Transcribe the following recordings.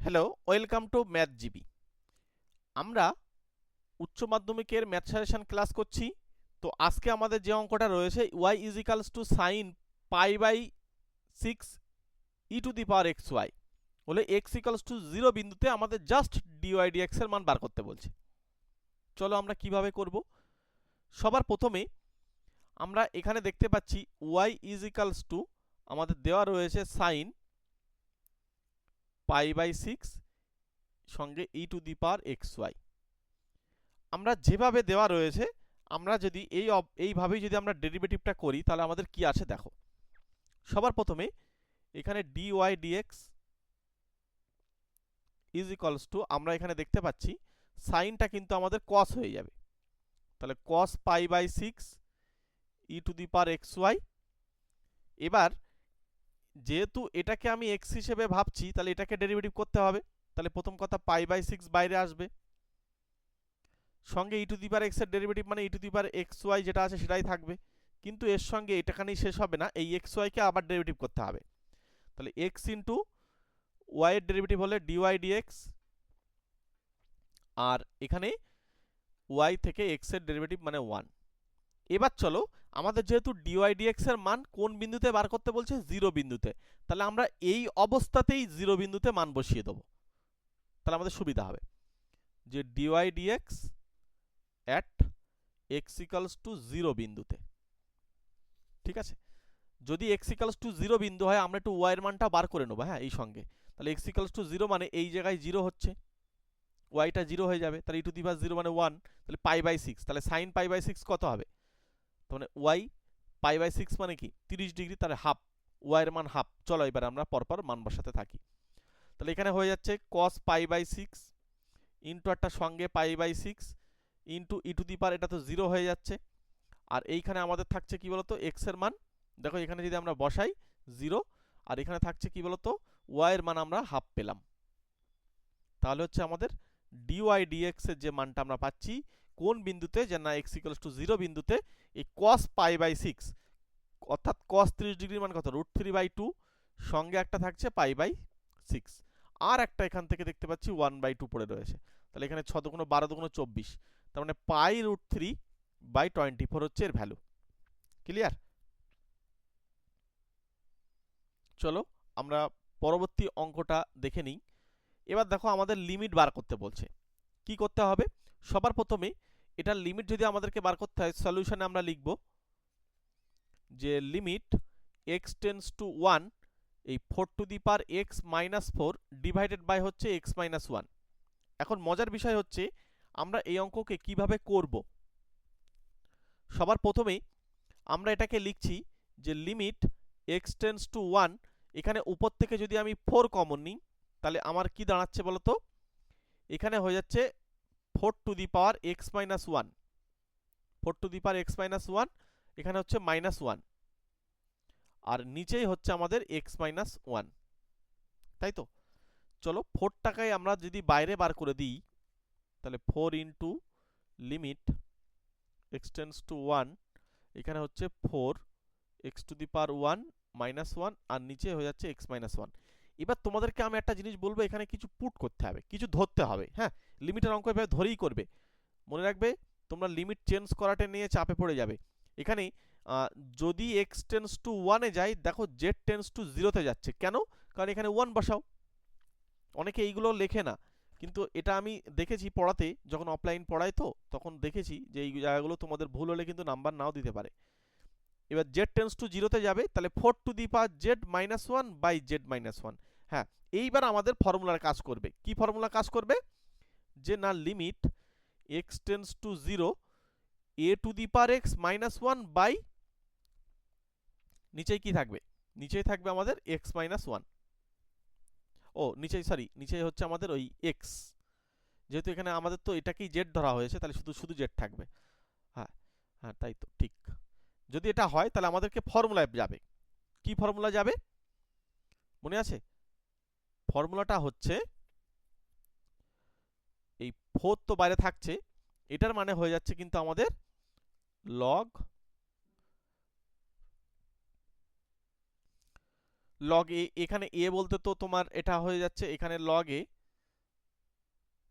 Hello, welcome to math GB. আমরা উচ্চ মাধ্যমিকের ম্যাথ সাজেশন ক্লাস করছি। তো আজকে আমাদের যে অঙ্কটা রয়েছে Y is equals to sine pi by 6 e to the power X Y, বলে এক্স ইকালস টু 0 বিন্দুতে আমাদের জাস্ট ডিওয়াই ডিএক্স এর মান বার করতে বলছে। চলো আমরা কিভাবে করব। সবার প্রথমে আমরা এখানে দেখতে পাচ্ছি ওয়াই ইজ ইকালস টু আমাদের দেওয়া রয়েছে সাইন পাই বাই 6 সঙ্গে e to the power X Y. আমরা যেভাবে দেওয়া রয়েছে আমরা যদি এইভাবেই যদি আমরা ডেরিভেটিভটা করি তাহলে আমাদের কি আছে দেখো। সবার প্রথমে এখানে dy dx is equals to আমরা এখানে দেখতে পাচ্ছি সাইনটা কিন্তু আমাদের cos হয়ে যাবে, তাহলে cos pi by 6 e to the power X Y. এবার যেহেতু এটাকে আমি x হিসেবে ভাবছি তাহলে এটাকে ডেরিভেটিভ করতে হবে, তাহলে প্রথম কথা পাই বাই 6 বাইরে আসবে, সঙ্গে e to the power X এর ডেরিভেটিভ মানে e to the power X Y যেটা আছে সেটাই থাকবে, কিন্তু এর সঙ্গে এটাখানেই শেষ হবে না, এই এক্স ওয়াইকে আবার ডেরিভেটিভ করতে হবে। তাহলে এক্স ইন্টু ওয়াই এর ডেরিভেটিভ হলে ডিওয়াই ডিএক্স, আর এখানে ওয়াই থেকে এক্স এর ডেরিভেটিভ মানে 1। এবার চলো আমাদের যেহেতু ডিওয়াই ডিএক্স এর মান কোন বিন্দুতে বার করতে বলছে, 0 বিন্দুতে, তাহলে আমরা এই অবস্থাতেই 0 বিন্দুতে মান বসিয়ে দেবো, তাহলে আমাদের সুবিধা হবে যে dy dx at X equals to 0 বিন্দুতে। ঠিক আছে, যদি এক্স ইকালস টু 0 বিন্দু হয় আমরা একটু ওয়াই এর মানটা বার করে নেবো। হ্যাঁ, এই সঙ্গে তাহলে এক্স ইকালস টু 0 মানে এই জায়গায় 0 হচ্ছে, ওয়াইটা 0 হয়ে যাবে, তাহলে ই টু দি পাওয়ার 0 মানে 1, তাহলে পাই বাই 6, তাহলে সাইন পাই বাই 6 কত হবে, তার মানে ওয়াই পাই বাই 6 মানে কি 30 ডিগ্রি, তাহলে হাফ, ওয়াই এর মান হাফ। চলো এবার আমরা পরপর মান বসাতে থাকি। তাহলে এখানে হয়ে যাচ্ছে cos পাই বাই 6 ইন্টু একটা সঙ্গে pi by 6 into e to the power, এটা তো 0 হয়ে যাচ্ছে, আর এইখানে আমাদের থাকছে কি বলতো এক্স এর মান, দেখো এখানে যদি আমরা বসাই 0, আর এখানে থাকছে কি বলতো ওয়াই এর মান আমরা হাফ পেলাম, তাহলে হচ্ছে আমাদের ডিওয়াই ডিএক্স এর যে মানটা আমরা পাচ্ছি কোন বিন্দুতে, যে না এক্স ইকুয়ালস টু 0 বিন্দুতে, এই cos পাই বাই 6 অর্থাৎ cos 30 ডিগ্রির মান কত √3/2, সঙ্গে একটা থাকছে পাই বাই 6, আর একটা এখান থেকে দেখতে পাচ্ছি 1/2 পড়ে রয়েছে, তাহলে এখানে 6 দুগুণ 12 দুগুণ 24, তার মানে পাই √3/24 হচ্ছে এর ভ্যালু। ক্লিয়ার? চলো আমরা পরবর্তী অঙ্কটা দেখে নিই। এবার দেখো আমাদের লিমিট বার করতে বলছে। কি করতে হবে, সবার প্রথমে এটার লিমিট যদি আমাদেরকে বার করতে হয় সলিউশনে আমরা লিখব যে লিমিট x টেন্ডস টু 1 এই 4 to the power x minus 4 divided by হচ্ছে x মাইনাস 1। এখন মজার বিষয় হচ্ছে আমরা এই অঙ্ককে কিভাবে করব। সবার প্রথমেই আমরা এটাকে লিখছি যে লিমিট x টেন্ডস টু 1, এখানে উপর থেকে যদি আমি 4 কমন নিই তাহলে আমার কি দাঁড়াচ্ছে বলতো, এখানে হয়ে যাচ্ছে 4 to the power x minus 1, 4 to the power x minus 1, এখানে হচ্ছে মাইনাস 1, আর নিচেই হচ্ছে আমাদের x মাইনাস 1, তাই তো। চলো 4 টাকায় আমরা যদি বাইরে বার করে দিই তাহলে 4 into limit x tends two 1, এখানে হচ্ছে 4 x two the power 1 minus 1, আর নিচে হয়ে যাচ্ছে x মাইনাস 1। এবার তোমাদেরকে আমি একটা জিনিস বলবো, এখানে কিছু পুট করতে হবে, কিছু ধরতে হবে। হ্যাঁ, লিমিটের অঙ্ক এভাবে ধরেই করবে, মনে রাখবে তোমরা লিমিট চেঞ্জ করাটা নিয়ে চাপে পড়ে যাবে। এখানে যদি x টেন্ডস টু 1 এ যায়, দেখো z টেন্ডস টু 0 তে যাচ্ছে, কেন, কারণ এখানে 1 বসাও। অনেকে এইগুলো লেখে না, কিন্তু এটা আমি দেখেছি পড়াতে, যখন অফলাইন পড়াই তো তখন দেখেছি যে এই জায়গাগুলো তোমাদের ভুল হলে কিন্তু নাম্বার নাও দিতে পারে। এবার z টেন্ডস টু 0 তে যাবে, তাহলে 4 to the power z minus 1 by z minus 1। হ্যাঁ, এইবার আমাদের ফর্মুলার কাজ করবে। কি ফর্মুলা কাজ করবে, যে না limit x tends to 0 a to the power x minus 1 by, নিচেই কি থাকবে, নিচেই থাকবে আমাদের x মাইনাস 1, ও নিচেই সরি নিচেই হচ্ছে আমাদের ওই x, যেহেতু এখানে আমাদের তো এটাকেই z ধরা হয়েছে তাহলে শুধু শুধু z থাকবে। হ্যাঁ হ্যাঁ তাই তো, ঠিক। যদি এটা হয় তাহলে আমাদেরকে ফর্মুলায় যাবে। কি ফর্মুলা যাবে মনে আছে, ফর্মুলাটা হচ্ছে এই 4 তো বাইরে থাকছে, এটার মানে হয়ে যাচ্ছে কিন্তু আমাদের লগ এ, এখানে এ বলতে তো তোমার এটা হয়ে যাচ্ছে এখানে লগ এ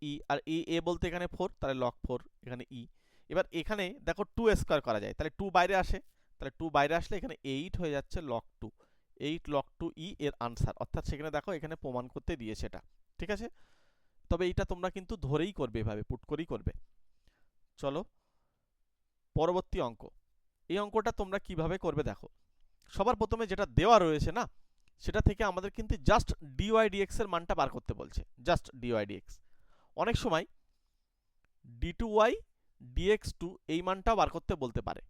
ই, আর এ বলতে এখানে 4, তাহলে লগ 4 এখানে ই। এবার এখানে দেখো 2 স্কয়ার করা যায়, তাহলে 2 বাইরে আসে, তাহলে 2 বাইরে আসলে এখানে 8 হয়ে যাচ্ছে লগ 2, 8 লগ 2 ই এর আনসার। অর্থাৎ সেখানে দেখো এখানে প্রমাণ করতে দিয়েছে এটা, ঠিক আছে। তবে এইটা তোমরা কিন্তু ধরেই করবে, এভাবে পুট করেই করবে। চলো পরবর্তী অঙ্ক। এই অঙ্কটা তোমরা কিভাবে করবে দেখো। সবার প্রথমে যেটা দেওয়া রয়েছে না, সেটা থেকে আমাদের কিন্তু জাস্ট ডিওয়াই ডিএক্স এর মানটা বার করতে বলছে, জাস্ট ডিওয়াই ডিএক্স। অনেক সময় d2y dx2 এই মানটাও বার করতে বলতে পারে।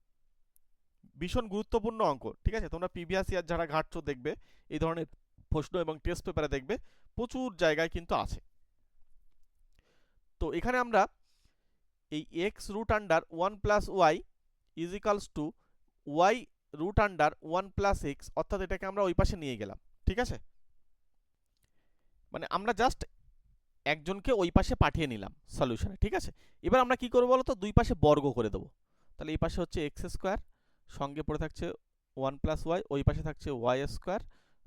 ভীষণ গুরুত্বপূর্ণ অঙ্ক, ঠিক আছে। তোমরা প্রিভিয়াস ইয়ার যারা ঘাটছো দেখবে এই ধরনের প্রশ্ন, এবং টেস্ট পেপারে দেখবে প্রচুর জায়গায় কিন্তু আছে। তো এখানে আমরা এই x root under 1 plus y is equals to y root under 1 plus x, অর্থাৎ এটাকে আমরা ওই পাশে নিয়ে গেলাম, ঠিক আছে। মানে আমরা জাস্ট একজনকে ওই পাশে পাঠিয়ে নিলাম সলিউশনে, ঠিক আছে। এবার আমরা কি করবো বলো তো, দুই পাশে বর্গ করে দেবো। তাহলে এই পাশে হচ্ছে এক্স স্কোয়ার, সঙ্গে পড়ে থাকছে 1 প্লাস ওয়াই, ওই পাশে থাকছে ওয়াই স্কোয়ার,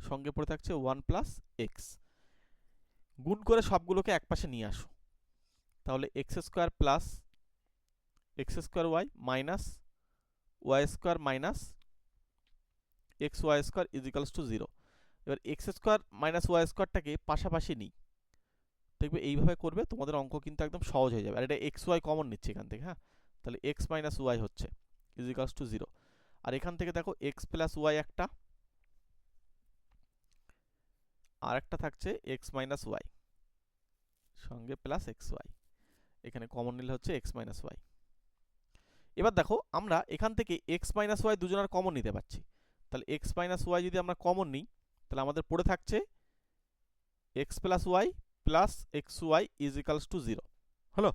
সঙ্গে পড়ে থাকছে 1 প্লাস এক্স। গুণ করে সবগুলোকে এক পাশে নিয়ে আসো। তাহলে x square plus x square y minus y square minus x y square is equals to 0। এবার এক্স স্কোয়ার মাইনাস ওয়াই স্কোয়ারটাকে পাশাপাশি নিই, দেখবে এইভাবে করবে, তোমাদের অঙ্ক কিন্তু একদম সহজ হয়ে যাবে। আর এটা এক্স ওয়াই কমন নিচ্ছে এখান থেকে, হ্যাঁ। তাহলে এক্স মাইনাস ওয়াই হচ্ছে ইজ ইকালস টু 0। আর এখান থেকে দেখো এক্স প্লাস ওয়াই একটা, আর একটা থাকছে এক্স মাইনাস ওয়াই সঙ্গে প্লাস এক্স ওয়াই, এখানে কমন নিলে হচ্ছে এক্স মাইনাস ওয়াই। এবার দেখো আমরা এখান থেকে এক্স মাইনাস ওয়াই দুজনের কমন নিতে পারছি। তাহলে এক্স মাইনাস ওয়াই যদি আমরা কমন নিই, তাহলে আমাদের পড়ে থাকছে x plus y plus x y is equals to 0। হলো,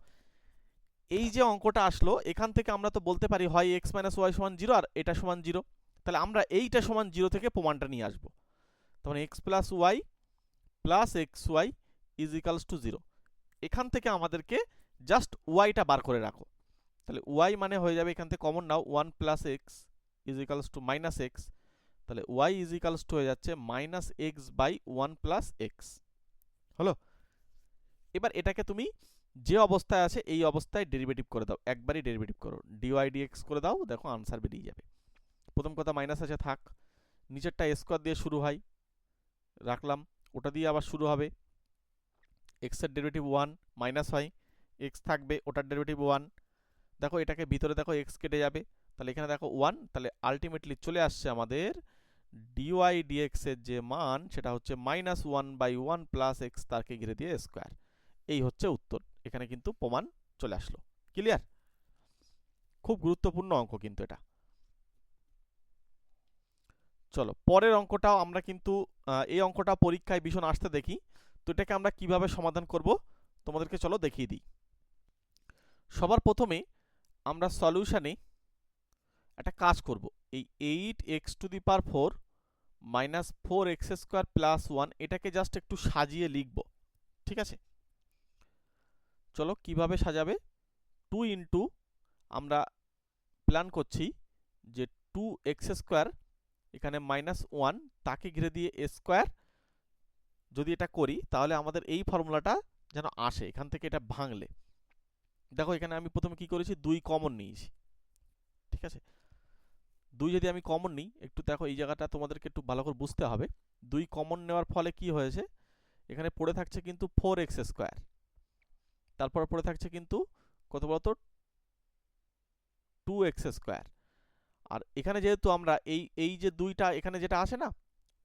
এই যে অঙ্কটা আসলো এখান থেকে আমরা তো বলতে পারি হয় এক্স মাইনাস ওয়াই সমান 0 আর এটা সমান 0। তাহলে আমরা এইটা সমান 0 থেকে প্রমাণটা নিয়ে আসবো। তখন x plus y plus x y is equals to 0। এখান থেকে আমাদেরকে জাস্ট ওয়াইটা বার করে রাখো। তাহলে ওয়াই মানে হয়ে যাবে, এখান থেকে কমন নাও 1 plus x is equals to minus x, তাহলে ওয়াই ইজ ইকালস টু হয়ে যাচ্ছে minus x by 1 plus x. হলো, এবার এটাকে তুমি যে অবস্থায় আছে এই অবস্থায় ডেরিভেটিভ করে দাও, একবারই ডেরিভেটিভ করো, ডিওয়াই ডিএক্স করে দাও, দেখো আনসার বেরিয়ে যাবে। প্রথম কথা মাইনাস আছে থাক, নিচেরটা স্কোয়ার দিয়ে শুরু হয়, রাখলাম, ওটা দিয়ে আবার শুরু হবে, এক্স এর ডেরিভেটিভ 1 মাইনাস হয়, এক্স থাকবে, ওটার ডেরিভেটিভ 1, দেখো এটাকে ভিতরে দেখো এক্স কেটে যাবে, তাহলে এখানে দেখো 1, তাহলে আলটিমেটলি চলে আসছে আমাদের ডিওয়াই ডিএক্স এর যে মান সেটা হচ্ছে মাইনাস 1 বাই 1 প্লাস এক্স তারকে ঘিরে দিয়ে স্কোয়ার। এই হচ্ছে উত্তর, এখানে কিন্তু প্রমাণ চলে আসলো। ক্লিয়ার? খুব গুরুত্বপূর্ণ অঙ্ক কিন্তু এটা। চলো পরের অঙ্কটাও আমরা কিন্তু এই অঙ্কটা পরীক্ষায় ভীষণ আসতে দেখি, তো এটাকে আমরা কিভাবে সমাধান করব তোমাদেরকে চলো দেখিয়ে দিই। সবার প্রথমে আমরা সলিউশনে একটা কাজ করব, এই 8x⁴ মাইনাস 4x² প্লাস 1 এটাকে জাস্ট একটু সাজিয়ে লিখব, ঠিক আছে। চলো কিভাবে সাজাবে, 2 ইন্টু আমরা প্ল্যান করছি যে 2x² এখানে -1 তাকে ঘিরে দিয়ে স্কোয়ার, যদি এটা করি তাহলে আমাদের এই ফর্মুলাটা যেন আসে, এখান থেকে এটা ভাঙলে দেখো এখানে আমি প্রথমে কি করেছি, 2 কমন নিয়েছি, ঠিক আছে। 2 যদি আমি কমন নিই, একটু দেখো এই জায়গাটা তোমাদেরকে একটু ভালো করে বুঝতে হবে। 2 কমন নেওয়ার ফলে কি হয়েছে, এখানে পড়ে থাকছে কিন্তু 4x², তারপর পড়ে থাকছে কিন্তু কত বলতো 2x²। আর এখানে যেহেতু আমরা এই যে 2টা এখানে যেটা আসে না,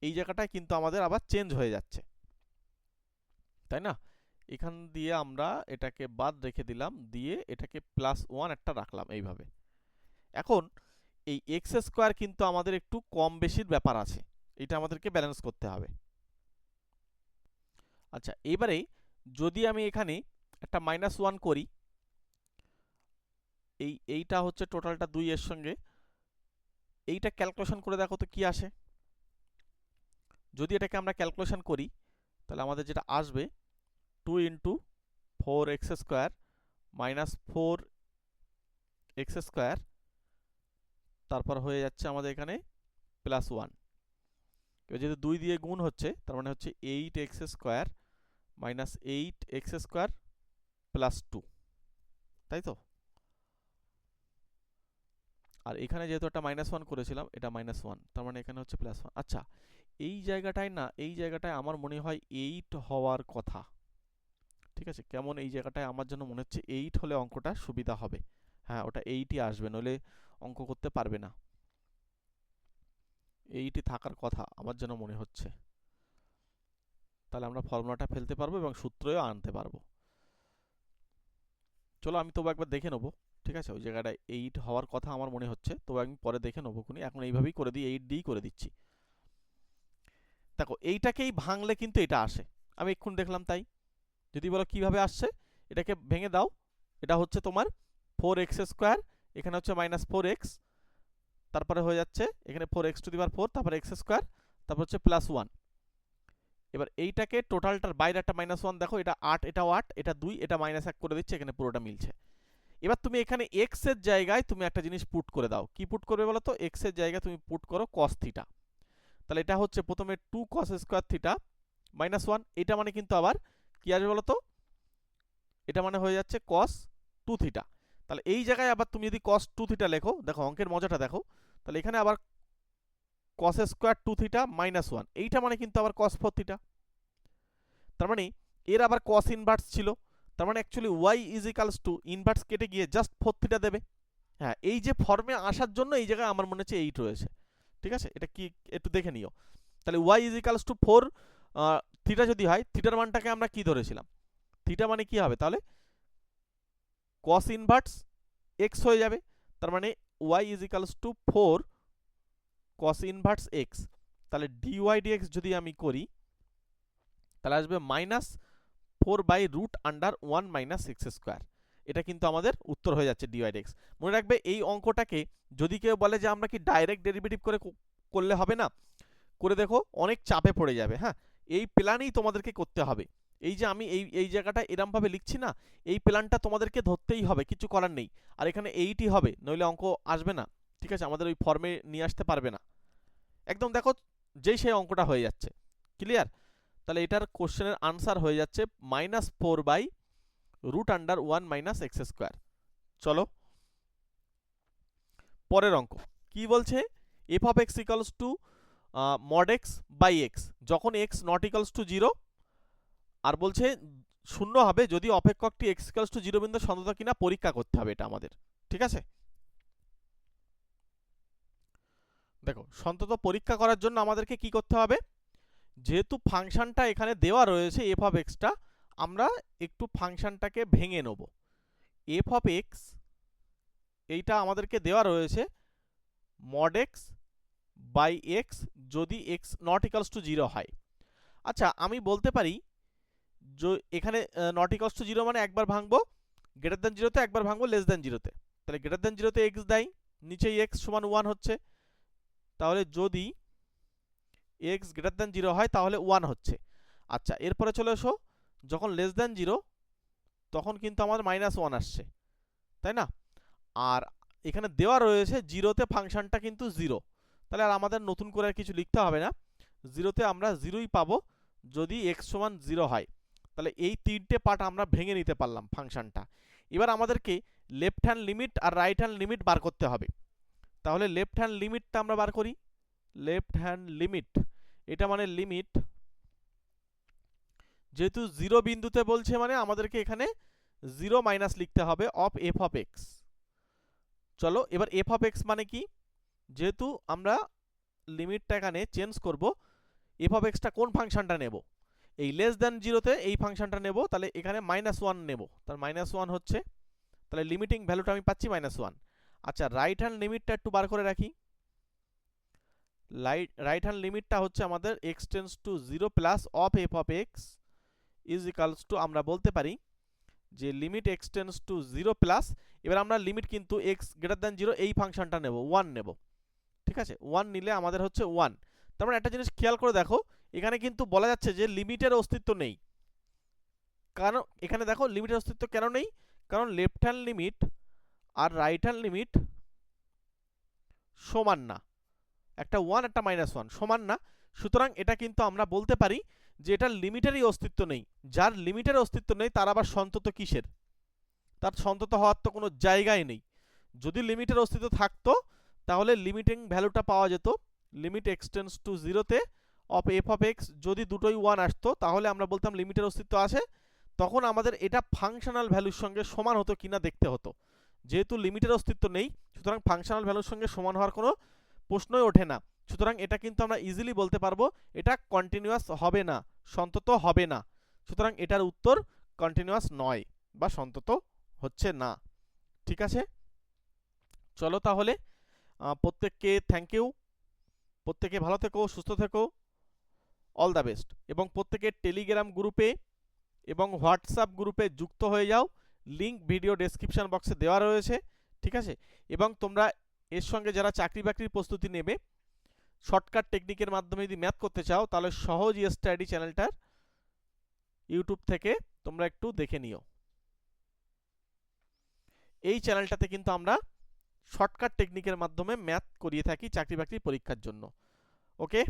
এই জায়গাটায় কিন্তু আমাদের আবার চেঞ্জ হয়ে যাচ্ছে, তাই না। এখান দিয়ে আমরা এটাকে বাদ রেখে দিলাম, দিয়ে এটাকে +1 একটা রাখলাম এইভাবে। এখন এই x² কিন্তু আমাদের একটু কম বেশির ব্যাপার আছে, এটা আমাদেরকে ব্যালেন্স করতে হবে। আচ্ছা এবারে যদি আমি এখানে একটা -1 করি, এইটা হচ্ছে টোটালটা 2 এর সঙ্গে, এইটা ক্যালকুলেশন করে দেখো তো কি আসে। যদি এটাকে আমরা ক্যালকুলেশন করি তাহলে আমাদের যেটা আসবে 2 ইন্টু 4x² মাইনাস 4x², তারপর হয়ে যাচ্ছে আমাদের এখানে +1, এবার যেহেতু 2 দিয়ে গুণ হচ্ছে তার মানে হচ্ছে 8x² মাইনাস 8x² প্লাস 2, তাই তো? আর এখানে যেহেতু একটা -1 করেছিলাম, এটা -1, তার মানে এখানে হচ্ছে +1। আচ্ছা, এই জায়গাটায় না, এই জায়গাটায় আমার মনে হয় 8 হওয়ার কথা। ঠিক আছে, কেমন এই জায়গাটায় আমার জন্য মনে হচ্ছে 8 হলে অঙ্কটা সুবিধা হবে। হ্যাঁ, ওটা 8ই আসবে, নইলে অঙ্ক করতে পারবে না। 8ই থাকার কথা আমার যেন মনে হচ্ছে। তাহলে আমরা ফর্মুলাটা ফেলতে পারবো এবং সূত্রও আনতে পারবো। চলো আমি তবু একবার দেখে নেবো। ঠিক আছে, ওই জায়গাটায় 8 হওয়ার কথা আমার মনে হচ্ছে, তবে আমি পরে দেখে নেবো খুনি। এখন এইভাবেই করে দিই, 8 দিয়েই করে দিচ্ছি। দেখো, এইটাকেই ভাঙলে কিন্তু এটা আসে, আমি এক্ষুনি দেখলাম। তাই যদি বলো কিভাবে আসছে, এটাকে ভেঙে দাও। এটা হচ্ছে তোমার 4x², এখানে হচ্ছে -4x, তারপরে হয়ে যাচ্ছে এখানে 4x⁴, তারপরে x², তারপর হচ্ছে +1। এবার এইটাকে টোটালটার বাইরে একটা -1 দেখো, এটা 8, এটাও 8, এটা 2, এটা -1 করে দিচ্ছে, এখানে পুরোটা মিলছে। এবার তুমি এখানে x এর জায়গায় তুমি একটা জিনিস পুট করে দাও। কি পুট করবে বলো তো? x এর জায়গায় তুমি পুট করো cos θ। তাহলে এটা হচ্ছে প্রথমে 2cos² θ -1, এটা মানে কিন্তু আবার কি আসবে বলো তো? এটা মানে হয়ে যাচ্ছে cos 2θ। তাহলে এই জায়গায় আবার তুমি যদি cos 2θ লেখো, দেখো অঙ্কের মজাটা দেখো, তাহলে এখানে আবার cos² 2θ -1, এইটা মানে কিন্তু আবার cos 4θ। তার মানে এর আবার cos ইনভার্স ছিল, তার মানে অ্যাকচুয়ালি y ইনভার্স কেটে গিয়ে জাস্ট 4θ দেবে। হ্যাঁ, এই যে ফর্মে আসার জন্য এই জায়গায় আমার মনে হচ্ছে 8 রয়েছে। ঠিক আছে, এটা কি একটু দেখে নিও। তাহলে y 4 θ যদি হয়, থিটার মানটাকে আমরা কি ধরেছিলাম? থিটা মানে কি হবে তাহলে? cos ইনভার্স x হয়ে যাবে। তার মানে y 4 cos ইনভার্স x। তাহলে dy dx যদি আমি করি, তাহলে আসবে -4/√1 - x²। এটা কিন্তু আমাদের উত্তর হয়ে যাচ্ছে dy dx। মনে রাখবে, এই অঙ্কটাকে যদি কেউ বলে যে আমরা কি ডাইরেক্ট ডেরিভেটিভ করে করলে হবে না, করে দেখো অনেক চাপে পড়ে যাবে। হ্যাঁ, এই প্ল্যানই তোমাদেরকে করতে হবে। এই যে আমি এই জায়গাটা এরম ভাবে লিখছি না, এই প্ল্যানটা তোমাদেরকে ধরতেই হবে, কিছু করার নেই। আর এখানে 8ই হবে, নইলে অঙ্ক আসবে না। ঠিক আছে, আমাদের ওই ফর্মে নিয়ে আসতে পারবে না একদম। দেখো, যেই সেই অঙ্কটা হয়ে যাচ্ছে। ক্লিয়ার? তাহলে এটার কোশ্চেনের আনসার হয়ে যাচ্ছে -4/√1 - x²। চলো পরের অঙ্ক কি বলছে? f(x) mod x by x যখন x not equals to 0, আর বলছে 0 হবে যদি অপেক্ষকটি x equals to 0 বিন্দু সন্তত কিনা পরীক্ষা করতে হবে এটা আমাদের। ঠিক আছে, দেখো সন্তত পরীক্ষা করার জন্য আমাদেরকে কি করতে হবে? যেহেতু ফাংশনটা এখানে দেওয়া রয়েছে f(x) টা, আমরা একটু ফাংশনটাকে ভেঙে নেব। f(x) এইটা আমাদেরকে দেওয়া রয়েছে mod x by x যদি x not equals to 0 হয়। আচ্ছা, আমি বলতে পারি এখানে not equals to 0 মানে একবার ভাঙবো, গ্রেটার দ্যান 0 তে একবার ভাঙবো, লেস দ্যান 0 তে। তাহলে গ্রেটার দ্যান 0 তে x দেয়, নিচেই x সমান 1 হচ্ছে। তাহলে যদি x গ্রেটার দ্যান 0 হয় তাহলে 1 হচ্ছে। আচ্ছা, এরপরে চলে এসো, যখন লেস দ্যান 0 তখন কিন্তু আমার -1 আসছে, তাই না? আর এখানে দেওয়া রয়েছে 0 তে ফাংশনটা কিন্তু 0, তাহলে আর আমাদের নতুন করে আর কিছু লিখতে হবে না। 0 তে আমরা 0ই পাবো যদি x সমান 0 হয়। তাহলে এই তিনটে পার্ট আমরা ভেঙে নিতে পারলাম ফাংশনটা। এবার আমাদেরকে লেফট হ্যান্ড লিমিট আর রাইট হ্যান্ড লিমিট বার করতে হবে। তাহলে লেফট হ্যান্ড লিমিটটা আমরা বার করি। লেফট হ্যান্ড লিমিট, এটা মানে লিমিট, যেহেতু 0 বিন্দুতে বলছে মানে আমাদেরকে এখানে 0 মাইনাস লিখতে হবে অফ f(x). চলো এবার f(x) মানে কি? যেহেতু আমরা লিমিটটা এখানে চেঞ্জ করব, f(x) টা কোন ফাংশনটা নেব? এই লেস দ্যান 0 তে এই ফাংশনটা নেব, তাহলে এখানে -1 নেব। তার -1 হচ্ছে, তাহলে লিমিটিং ভ্যালুটা আমি পাচ্ছি -1। আচ্ছা, রাইট হ্যান্ড লিমিটটা একটু বার করে রাখি। রাইট হ্যান্ড লিমিটটা হচ্ছে আমাদের x tends to 0 plus of f(x) is equals to, আমরা বলতে পারি যে limit x tends to 0 plus, এবার আমরা লিমিট কিন্তু x গ্রেটার দ্যান 0 এই ফাংশনটা নেব, 1 নেব। ঠিক আছে, 1 নিলে আমাদের হচ্ছে 1। তার মানে একটা জিনিস খেয়াল করে দেখো, এখানে কিন্তু বলা যাচ্ছে যে লিমিটের অস্তিত্ব নেই। কারণ এখানে দেখো লিমিটের অস্তিত্ব কেন নেই? কারণ লেফট হ্যান্ড লিমিট আর রাইট হ্যান্ড লিমিট সমান না, একটা 1 একটা -1 সমান না। সুতরাং এটা কিন্তু আমরা বলতে পারি যে এটার লিমিটেরই অস্তিত্ব নেই। যার লিমিটের অস্তিত্ব নেই তার আবার সন্তত কিসের? তার সন্তত হওয়ার তো কোনো জায়গাই নেই। যদি লিমিটের অস্তিত্ব থাকতো তাহলে লিমিটিং ভ্যালুটা পাওয়া যেত লিমিট এক্সটেন্ডস টু 0-তে অফ এফ অফ এক্স। যদি দুটোই 1 আসতো তাহলে আমরা বলতাম লিমিটের অস্তিত্ব আছে। তখন আমাদের এটা ফাংশনাল ভ্যালুর সঙ্গে সমান হতো কিনা দেখতে হতো। যেহেতু লিমিটের অস্তিত্ব নেই সুতরাং ফাংশনাল ভ্যালুর সঙ্গে সমান হওয়ার কোনো প্রশ্নই ওঠে না। সুতরাং এটা কিন্তু আমরা ইজিলি বলতে পারবো এটা কন্টিনিউয়াস হবে না, সন্তত হবে না। সুতরাং এটার উত্তর কন্টিনিউয়াস নয় বা সন্তত হচ্ছে না। ঠিক আছে, চলো তাহলে প্রত্যেককে থ্যাংক ইউ। প্রত্যেকে ভালো থেকো, সুস্থ থেকো, অল দ্য বেস্ট। এবং প্রত্যেকে টেলিগ্রাম গ্রুপে এবং হোয়াটসঅ্যাপ গ্রুপে যুক্ত হয়ে যাও। লিঙ্ক ভিডিও ডেসক্রিপশন বক্সে দেওয়া রয়েছে। ঠিক আছে, এবং তোমরা এর সঙ্গে যারা চাকরি বাকরির প্রস্তুতি নেবে শর্টকাট টেকনিকের মাধ্যমে যদি ম্যাথ করতে চাও তাহলে সহজ স্টাডি চ্যানেলটার ইউটিউব থেকে তোমরা একটু দেখে নিও। এই চ্যানেলটাতে কিন্তু আমরা শর্টকাট টেকনিকের মাধ্যমে ম্যাথ করিয়ে থাকি চাকরি বাকরি পরীক্ষার জন্য। ওকে,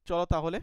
চলো তাহলে।